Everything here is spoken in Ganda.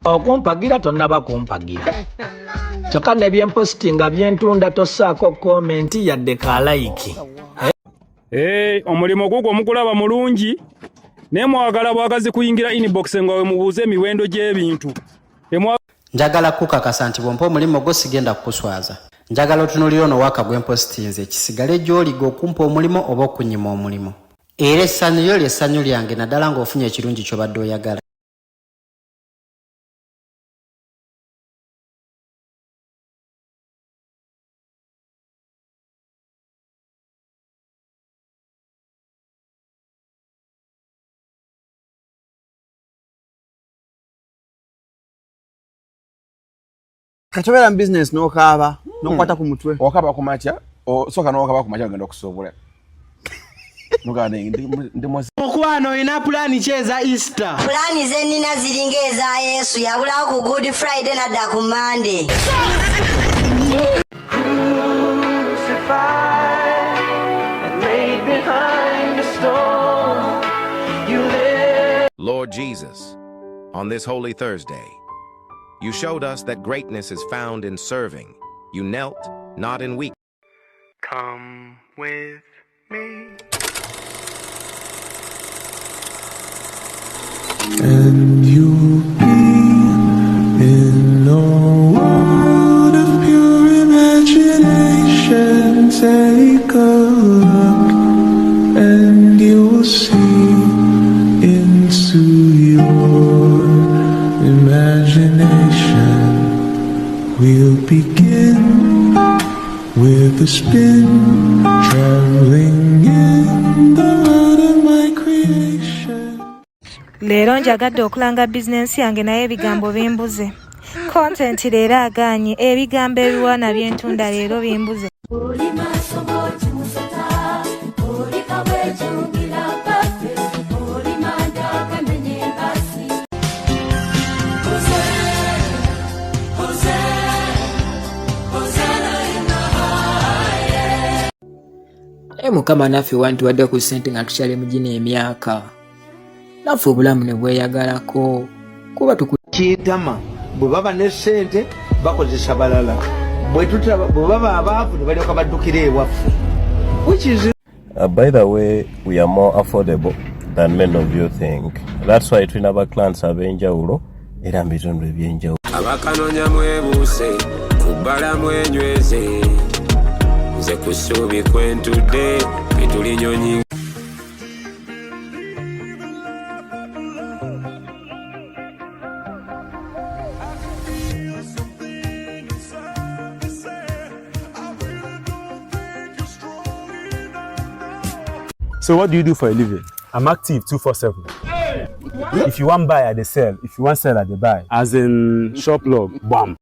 Okumpagira tonnaba kumpagira. Kyokka ne byempositinga byentunda tossaako komenti yadde ka like. Omulimo gugwo mukulaba mulungi naye mwagala bwagazi kuyingira inbox nga we mubuuze emiwendo gy'ebintu. Njagala kukakasa nti bw'ompa omulimu gwo sigenda kukuswaza. Njagala otunuulire ono waaka gw'empositinze kisigale gy'oliga okumpa omulimu oba okunyima omulimu. Era essanyu lyo ly'essanyu lyange naddala ng'ofunye ekirungi ky'obadde oyagala. Katobera business no kaba no kwata ku mutwe okaba ku matya soka no okaba ku matya ngenda okusobola nugane ndi mose okwano ina plan cheza Easter plan ze nina ziringeza Yesu yabula ku Good Friday na da ku Monday. Lord Jesus, on this Holy Thursday, you showed us that greatness is found in serving. You knelt, not in weakness. Come with me. And you'll be in a world of pure imagination. Take a look and you'll see into your imagination. We'll begin with a spin, traveling in the world of my creation. Leero njagadde okulanga bizinensi yange naye ebigambo bimbuze. Content leero agaanye ebigambo ebiwaana byentunda leero bimbuze. Mukama naffe wantu wadde ku ssente nga tukyali mu gino emyaka. Naffe obulamu ne bweyagalako kuba tukiyitama bwe baba ne ssente bakozesa balala bwe baba abaavu ne balyoka baddukira ewaffe. By the way, we are more affordable than many of you think. That's why tulina aba clients ab'enjawulo era mu bitundu eby'enjawulo. Abakanoonya mwebuuse kubbala mwenyweze nze ku ssuubi kwentudde bituli nyonyi. So what do you do for a living? I'm active 247. If you want buy, I dey sell. If you want sell, I dey buy. As in shop log, bam.